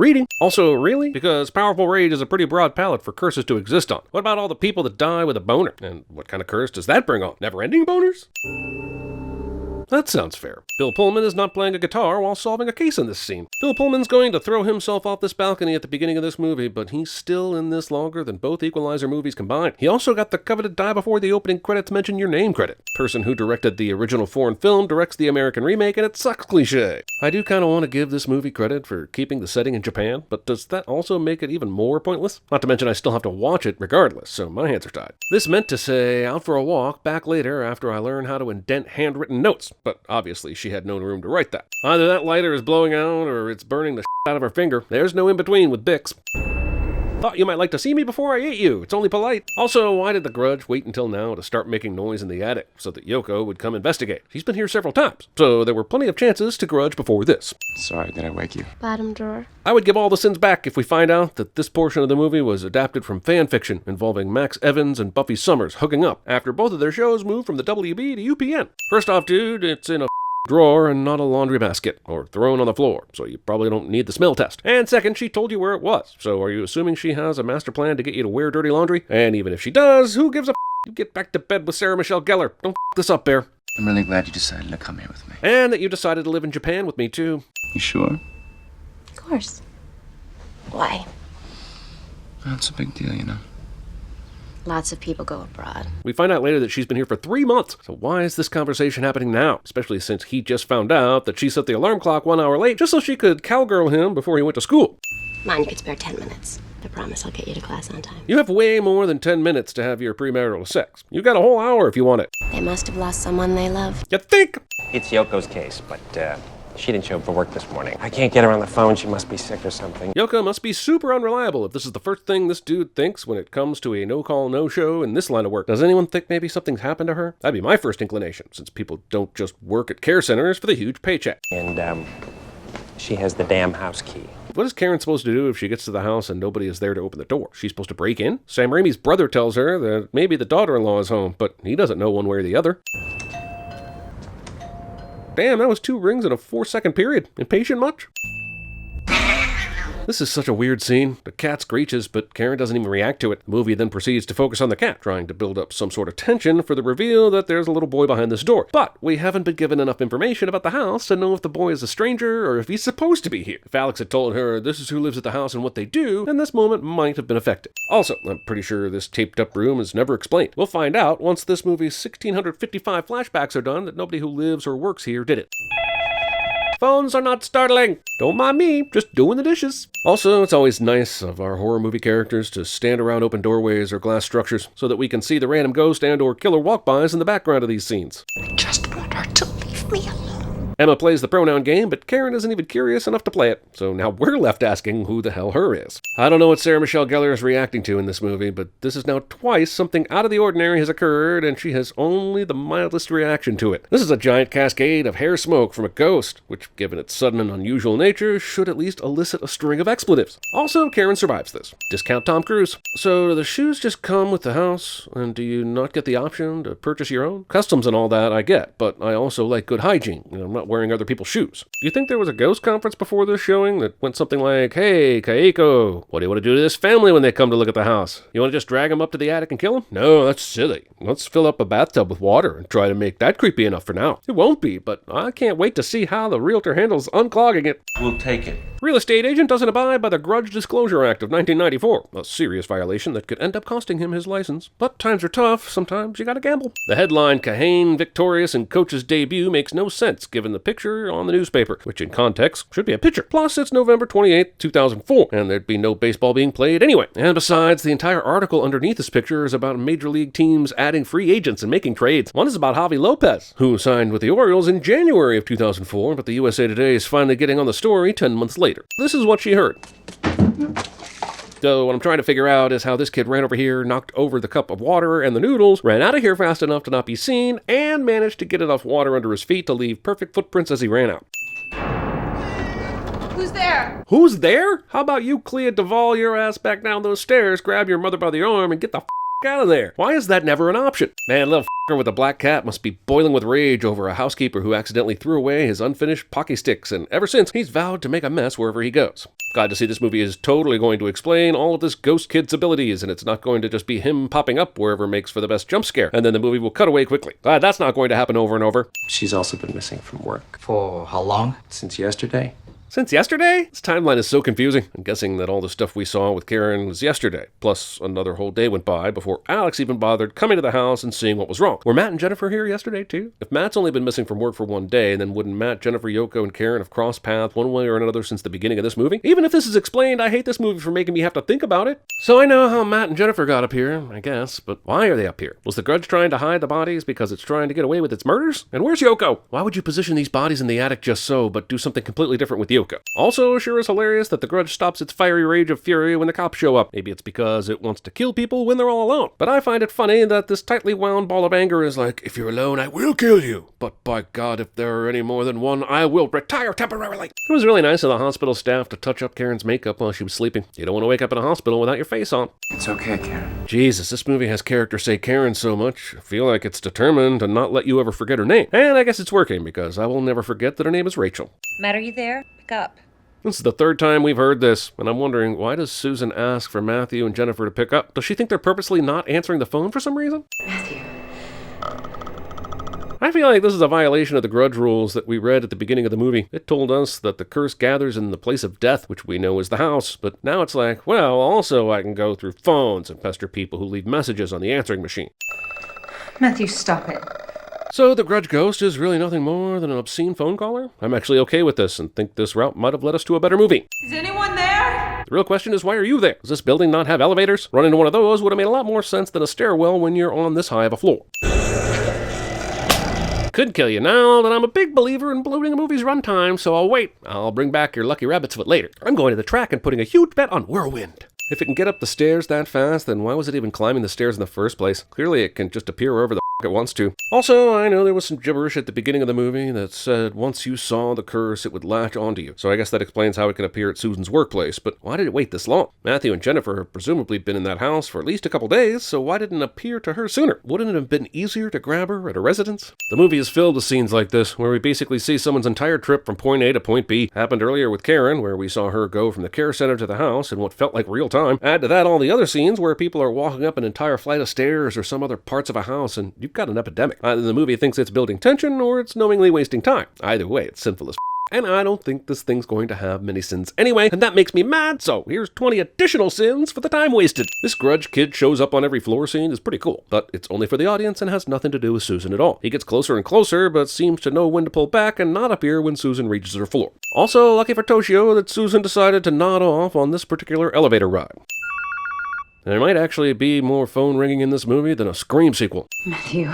Reading. Also, really? Because powerful rage is a pretty broad palette for curses to exist on. What about all the people that die with a boner? And what kind of curse does that bring on? Never-ending boners? That sounds fair. Bill Pullman is not playing a guitar while solving a case in this scene. Bill Pullman's going to throw himself off this balcony at the beginning of this movie, but he's still in this longer than both Equalizer movies combined. He also got the coveted die before the opening credits mention your name credit. Person who directed the original foreign film directs the American remake, and it sucks cliche. I do kind of want to give this movie credit for keeping the setting in Japan, but does that also make it even more pointless? Not to mention I still have to watch it regardless, so my hands are tied. This meant to say, out for a walk, back later after I learn how to indent handwritten notes, but obviously she had no room to write that. Either that lighter is blowing out or it's burning the out of her finger. There's no in-between with Bix. Thought you might like to see me before I ate you. It's only polite. Also, why did the Grudge wait until now to start making noise in the attic so that Yoko would come investigate? She's been here several times, so there were plenty of chances to grudge before this. Sorry, did I wake you? Bottom drawer. I would give all the sins back if we find out that this portion of the movie was adapted from fan fiction involving Max Evans and Buffy Summers hooking up after both of their shows moved from the WB to UPN. First off, dude, it's in a drawer and not a laundry basket, or thrown on the floor, so you probably don't need the smell test. And second, she told you where it was, so are you assuming she has a master plan to get you to wear dirty laundry? And even if she does, who gives a you get back to bed with Sarah Michelle Gellar. Don't this up, Bear. I'm really glad you decided to come here with me. And that you decided to live in Japan with me, too. You sure? Of course. Why? That's a big deal, you know. Lots of people go abroad. We find out later that she's been here for 3 months, so why is this conversation happening now? Especially since he just found out that she set the alarm clock 1 hour late just so she could cowgirl him before he went to school. Mine, you could spare 10 minutes. I promise I'll get you to class on time. You have way more than 10 minutes to have your premarital sex. You got a whole hour if you want it. They must have lost someone they love. You think? It's Yoko's case, but she didn't show up for work this morning. I can't get her on the phone. She must be sick or something. Yoko must be super unreliable if this is the first thing this dude thinks when it comes to a no-call, no-show in this line of work. Does anyone think maybe something's happened to her? That'd be my first inclination, since people don't just work at care centers for the huge paycheck. And, she has the damn house key. What is Karen supposed to do if she gets to the house and nobody is there to open the door? She's supposed to break in? Sam Raimi's brother tells her that maybe the daughter-in-law is home, but he doesn't know one way or the other. Damn, that was 2 rings in a 4-second period. Impatient much? This is such a weird scene. The cat screeches, but Karen doesn't even react to it. The movie then proceeds to focus on the cat, trying to build up some sort of tension for the reveal that there's a little boy behind this door. But we haven't been given enough information about the house to know if the boy is a stranger or if he's supposed to be here. If Alex had told her this is who lives at the house and what they do, then this moment might have been affected. Also, I'm pretty sure this taped up room is never explained. We'll find out once this movie's 1655 flashbacks are done that nobody who lives or works here did it. Phones are not startling. Don't mind me, just doing the dishes. Also, it's always nice of our horror movie characters to stand around open doorways or glass structures so that we can see the random ghost and or killer walk-bys in the background of these scenes. I just want her to leave me alone. Emma plays the pronoun game, but Karen isn't even curious enough to play it, so now we're left asking who the hell her is. I don't know what Sarah Michelle Gellar is reacting to in this movie, but this is now twice something out of the ordinary has occurred, and she has only the mildest reaction to it. This is a giant cascade of hair smoke from a ghost, which, given its sudden and unusual nature, should at least elicit a string of expletives. Also, Karen survives this. Discount Tom Cruise. So, do the shoes just come with the house, and do you not get the option to purchase your own? Customs and all that I get, but I also like good hygiene, and I'm not wearing other people's shoes. Do you think there was a ghost conference before this showing that went something like, "Hey, Kaiko, what do you want to do to this family when they come to look at the house? You want to just drag them up to the attic and kill them? No, that's silly. Let's fill up a bathtub with water and try to make that creepy enough for now." It won't be, but I can't wait to see how the realtor handles unclogging it. We'll take it. Real estate agent doesn't abide by the Grudge Disclosure Act of 1994, a serious violation that could end up costing him his license. But times are tough, sometimes you gotta gamble. The headline, Kahane victorious in coach's debut, makes no sense given the picture on the newspaper, which in context should be a picture. Plus, it's November 28th, 2004, and there'd be no baseball being played anyway. And besides, the entire article underneath this picture is about major league teams adding free agents and making trades. One is about Javi Lopez, who signed with the Orioles in January of 2004, but the USA Today is finally getting on the story 10 months later. This is what she heard. So what I'm trying to figure out is how this kid ran over here, knocked over the cup of water and the noodles, ran out of here fast enough to not be seen, and managed to get enough water under his feet to leave perfect footprints as he ran out. Who's there? Who's there? How about you, Clea Duvall, your ass back down those stairs, grab your mother by the arm, and get the out of there? Why is that never an option? Man, little with a black cat must be boiling with rage over a housekeeper who accidentally threw away his unfinished Pocky sticks, and ever since, he's vowed to make a mess wherever he goes. Glad to see this movie is totally going to explain all of this ghost kid's abilities, and it's not going to just be him popping up wherever makes for the best jump scare, and then the movie will cut away quickly. Glad that's not going to happen over and over. She's also been missing from work. For how long? Since yesterday? Since yesterday? This timeline is so confusing. I'm guessing that all the stuff we saw with Karen was yesterday. Plus, another whole day went by before Alex even bothered coming to the house and seeing what was wrong. Were Matt and Jennifer here yesterday, too? If Matt's only been missing from work for one day, then wouldn't Matt, Jennifer, Yoko, and Karen have crossed paths one way or another since the beginning of this movie? Even if this is explained, I hate this movie for making me have to think about it. So I know how Matt and Jennifer got up here, I guess, but why are they up here? Was the Grudge trying to hide the bodies because it's trying to get away with its murders? And where's Yoko? Why would you position these bodies in the attic just so, but do something completely different with Yoko? Also, sure is hilarious that the Grudge stops its fiery rage of fury when the cops show up. Maybe it's because it wants to kill people when they're all alone. But I find it funny that this tightly wound ball of anger is like, if you're alone, I will kill you. But by God, if there are any more than one, I will retire temporarily. It was really nice of the hospital staff to touch up Karen's makeup while she was sleeping. You don't want to wake up in a hospital without your face on. It's okay, Karen. Jesus, this movie has characters say Karen so much. I feel like it's determined to not let you ever forget her name. And I guess it's working, because I will never forget that her name is Rachel. Matt, are you there? Pick up. This is the third time we've heard this, and I'm wondering, why does Susan ask for Matthew and Jennifer to pick up? Does she think they're purposely not answering the phone for some reason? Matthew. I feel like this is a violation of the Grudge rules that we read at the beginning of the movie. It told us that the curse gathers in the place of death, which we know is the house, but now it's like, well, also I can go through phones and pester people who leave messages on the answering machine. Matthew, stop it. So the Grudge ghost is really nothing more than an obscene phone caller? I'm actually okay with this and think this route might have led us to a better movie. Is anyone there? The real question is, why are you there? Does this building not have elevators? Running into one of those would have made a lot more sense than a stairwell when you're on this high of a floor. Could kill you now that I'm a big believer in bloating a movie's runtime, so I'll wait. I'll bring back your lucky rabbit's foot later. I'm going to the track and putting a huge bet on Whirlwind. If it can get up the stairs that fast, then why was it even climbing the stairs in the first place? Clearly it can just appear wherever the it wants to. Also, I know there was some gibberish at the beginning of the movie that said once you saw the curse, it would latch onto you. So I guess that explains how it can appear at Susan's workplace, but why did it wait this long? Matthew and Jennifer have presumably been in that house for at least a couple days, so why didn't it appear to her sooner? Wouldn't it have been easier to grab her at a residence? The movie is filled with scenes like this, where we basically see someone's entire trip from point A to point B. Happened earlier with Karen, where we saw her go from the care center to the house in what felt like real time. Add to that all the other scenes where people are walking up an entire flight of stairs or some other parts of a house, and you've got an epidemic. Either the movie thinks it's building tension, or it's knowingly wasting time. Either way, it's sinful as and I don't think this thing's going to have many sins anyway, and that makes me mad, so here's 20 additional sins for the time wasted. This Grudge kid shows up on every floor scene is pretty cool, but it's only for the audience and has nothing to do with Susan at all. He gets closer and closer, but seems to know when to pull back and not appear when Susan reaches her floor. Also, lucky for Toshio that Susan decided to nod off on this particular elevator ride. There might actually be more phone ringing in this movie than a Scream sequel. Matthew,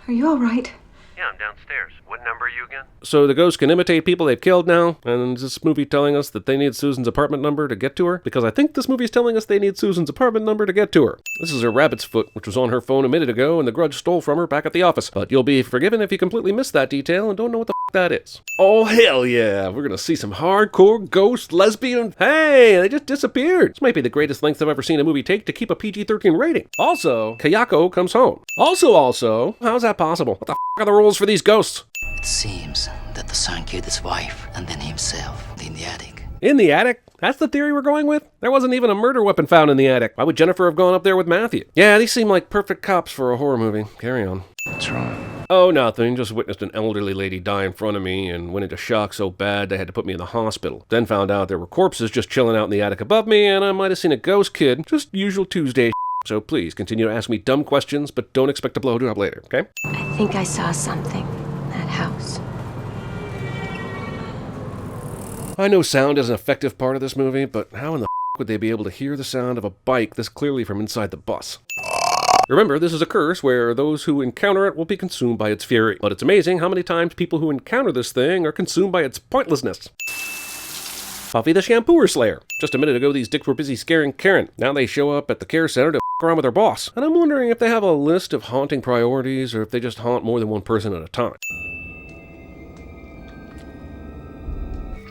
are you all right? Yeah, I'm downstairs. What number are you again? So the ghosts can imitate people they've killed now, and is this movie telling us that they need Susan's apartment number to get to her? Because I think this movie's telling us they need Susan's apartment number to get to her. This is her rabbit's foot, which was on her phone a minute ago, and the Grudge stole from her back at the office. But you'll be forgiven if you completely missed that detail and don't know what the that is. Oh, hell yeah! We're gonna see some hardcore ghost lesbian. Hey, they just disappeared. This might be the greatest length I've ever seen a movie take to keep a PG-13 rating. Also, Kayako comes home. Also, how's that possible? What the are the rules for these ghosts? It seems that the son killed his wife and then himself in the attic. In the attic? That's the theory we're going with? There wasn't even a murder weapon found in the attic. Why would Jennifer have gone up there with Matthew? Yeah, these seem like perfect cops for a horror movie. Carry on. What's wrong? Oh, nothing. Just witnessed an elderly lady die in front of me and went into shock so bad they had to put me in the hospital. Then found out there were corpses just chilling out in the attic above me, and I might have seen a ghost kid. Just usual Tuesday. So please continue to ask me dumb questions, but don't expect to blow it up later, okay? I think I saw something in that house. I know sound is an effective part of this movie, but how in the would they be able to hear the sound of a bike this clearly from inside the bus? Remember, this is a curse where those who encounter it will be consumed by its fury. But it's amazing how many times people who encounter this thing are consumed by its pointlessness. Buffy the Shampooer Slayer. Just a minute ago, these dicks were busy scaring Karen. Now they show up at the care center to around with their boss. And I'm wondering if they have a list of haunting priorities or if they just haunt more than one person at a time.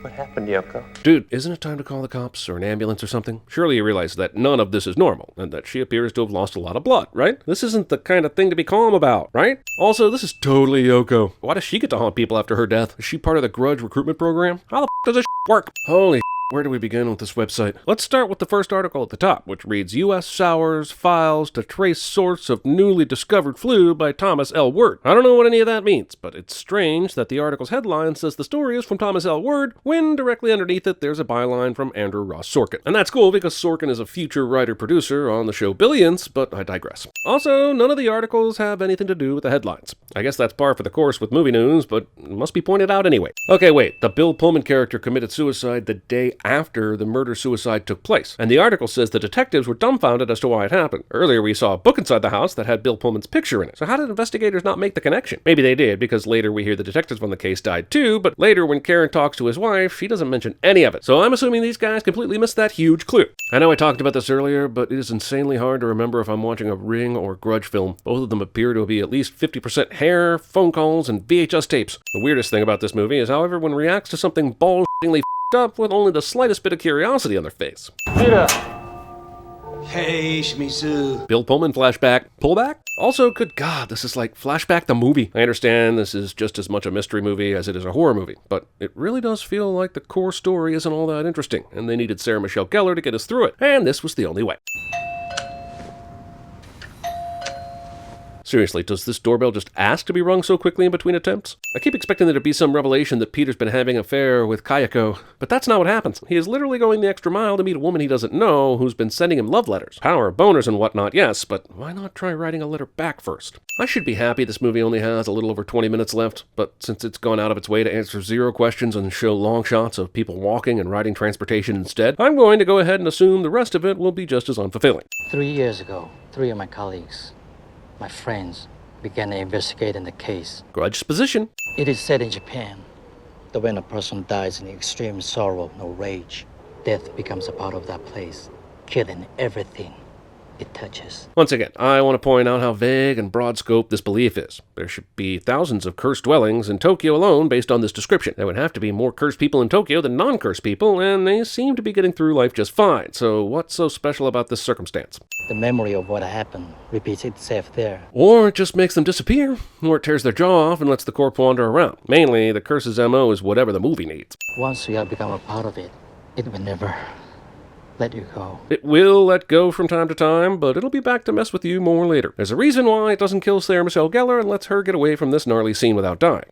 What happened, Yoko? Dude, isn't it time to call the cops or an ambulance or something? Surely you realize that none of this is normal, and that she appears to have lost a lot of blood, right? This isn't the kind of thing to be calm about, right? Also, this is totally Yoko. Why does she get to haunt people after her death? Is she part of the Grudge recruitment program? How the does this work? Holy Where do we begin with this website? Let's start with the first article at the top, which reads U.S. sours files to trace source of newly discovered flu by Thomas L. Word. I don't know what any of that means, but it's strange that the article's headline says the story is from Thomas L. Word, when directly underneath it there's a byline from Andrew Ross Sorkin. And that's cool because Sorkin is a future writer-producer on the show Billions, but I digress. Also, none of the articles have anything to do with the headlines. I guess that's par for the course with movie news, but it must be pointed out anyway. Okay, wait, the Bill Pullman character committed suicide the day after the murder-suicide took place, and the article says the detectives were dumbfounded as to why it happened. Earlier we saw a book inside the house that had Bill Pullman's picture in it, so how did investigators not make the connection? Maybe they did, because later we hear the detectives on the case died too, but later when Karen talks to his wife, she doesn't mention any of it, so I'm assuming these guys completely missed that huge clue. I know I talked about this earlier, but it is insanely hard to remember if I'm watching a Ring or Grudge film. Both of them appear to be at least 50% hair, phone calls, and VHS tapes. The weirdest thing about this movie is how everyone reacts to something bullshittingly up with only the slightest bit of curiosity on their face. Hey, Shimizu. Bill Pullman flashback. Pullback? Also, good God, this is like Flashback the movie. I understand this is just as much a mystery movie as it is a horror movie, but it really does feel like the core story isn't all that interesting, and they needed Sarah Michelle Gellar to get us through it, and this was the only way. Seriously, does this doorbell just ask to be rung so quickly in between attempts? I keep expecting there to be some revelation that Peter's been having an affair with Kayako, but that's not what happens. He is literally going the extra mile to meet a woman he doesn't know who's been sending him love letters. Power of boners and whatnot, yes, but why not try writing a letter back first? I should be happy this movie only has a little over 20 minutes left, but since it's gone out of its way to answer 0 questions and show long shots of people walking and riding transportation instead, I'm going to go ahead and assume the rest of it will be just as unfulfilling. 3 years ago, 3 of my colleagues, my friends, began investigating the case. Grudge's position. It is said in Japan that when a person dies in extreme sorrow or rage, death becomes a part of that place, killing everything it touches. Once again, I want to point out how vague and broad scope this belief is. There should be thousands of cursed dwellings in Tokyo alone based on this description. There would have to be more cursed people in Tokyo than non-cursed people, and they seem to be getting through life just fine. So what's so special about this circumstance? The memory of what happened repeats itself there. Or it just makes them disappear, or it tears their jaw off and lets the corpse wander around. Mainly, the curse's MO is whatever the movie needs. Once you have become a part of it, it will never let you go. It will let go from time to time, but it'll be back to mess with you more later. There's a reason why it doesn't kill Sarah Michelle Gellar and lets her get away from this gnarly scene without dying.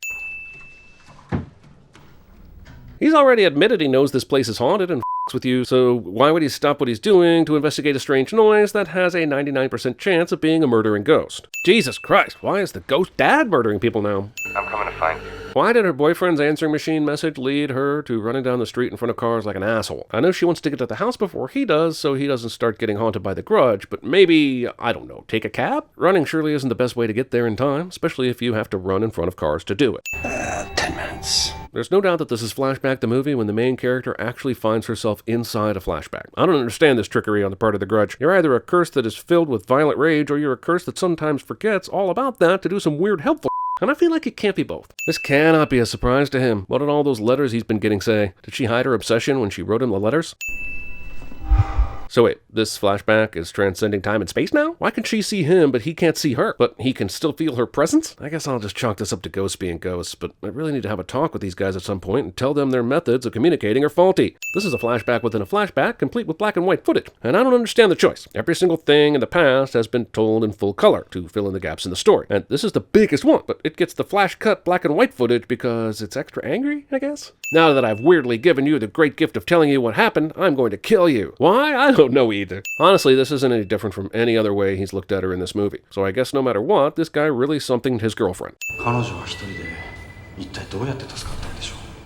He's already admitted he knows this place is haunted and with you, so why would he stop what he's doing to investigate a strange noise that has a 99% chance of being a murdering ghost? Jesus Christ, why is the ghost dad murdering people now? I'm coming to find you. Why did her boyfriend's answering machine message lead her to running down the street in front of cars like an asshole? I know she wants to get to the house before he does, so he doesn't start getting haunted by the grudge, but maybe, I don't know, take a cab? Running surely isn't the best way to get there in time, especially if you have to run in front of cars to do it. 10 minutes. There's no doubt that this is Flashback the movie when the main character actually finds herself inside a flashback. I don't understand this trickery on the part of the grudge. You're either a curse that is filled with violent rage, or you're a curse that sometimes forgets all about that to do some weird helpful and I feel like it can't be both. This cannot be a surprise to him. What did all those letters he's been getting say? Did she hide her obsession when she wrote him the letters? So wait, this flashback is transcending time and space now? Why can she see him, but he can't see her? But he can still feel her presence? I guess I'll just chalk this up to ghosts being ghosts, but I really need to have a talk with these guys at some point and tell them their methods of communicating are faulty. This is a flashback within a flashback, complete with black and white footage, and I don't understand the choice. Every single thing in the past has been told in full color to fill in the gaps in the story, and this is the biggest one, but it gets the flash cut black and white footage because it's extra angry, I guess? Now that I've weirdly given you the great gift of telling you what happened, I'm going to kill you. Why? I don't know either. Honestly, this isn't any different from any other way he's looked at her in this movie. So I guess no matter what, this guy really somethinged his girlfriend.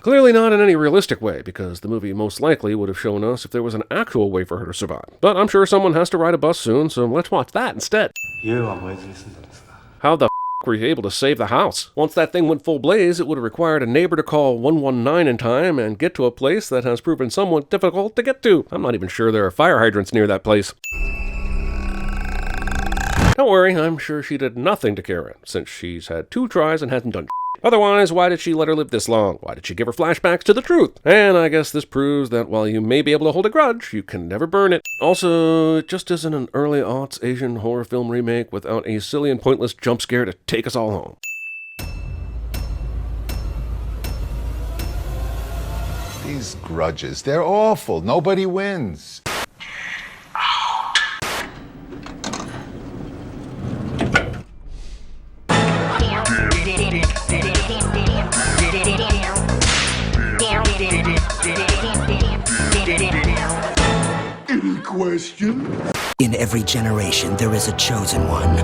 Clearly not in any realistic way, because the movie most likely would have shown us if there was an actual way for her to survive. But I'm sure someone has to ride a bus soon, so let's watch that instead. How the were you able to save the house? Once that thing went full blaze, it would have required a neighbor to call 119 in time and get to a place that has proven somewhat difficult to get to. I'm not even sure there are fire hydrants near that place. Don't worry, I'm sure she did nothing to Karen, since she's had 2 tries and hasn't done shit. Otherwise, why did she let her live this long? Why did she give her flashbacks to the truth? And I guess this proves that while you may be able to hold a grudge, you can never burn it. Also, it just isn't an early aughts Asian horror film remake without a silly and pointless jump scare to take us all home. These grudges, they're awful. Nobody wins. Any question? In every generation, there is a chosen one.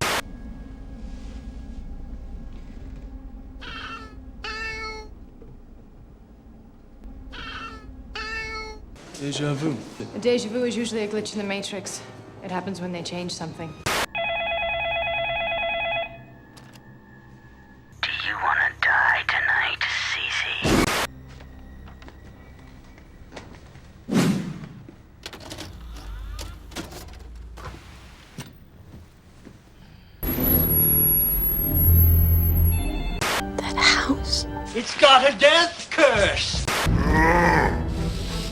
Deja vu. A deja vu is usually a glitch in the Matrix. It happens when they change something. Do you want to die tonight, Cece? That house? It's got a death curse!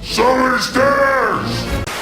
Somebody's dead!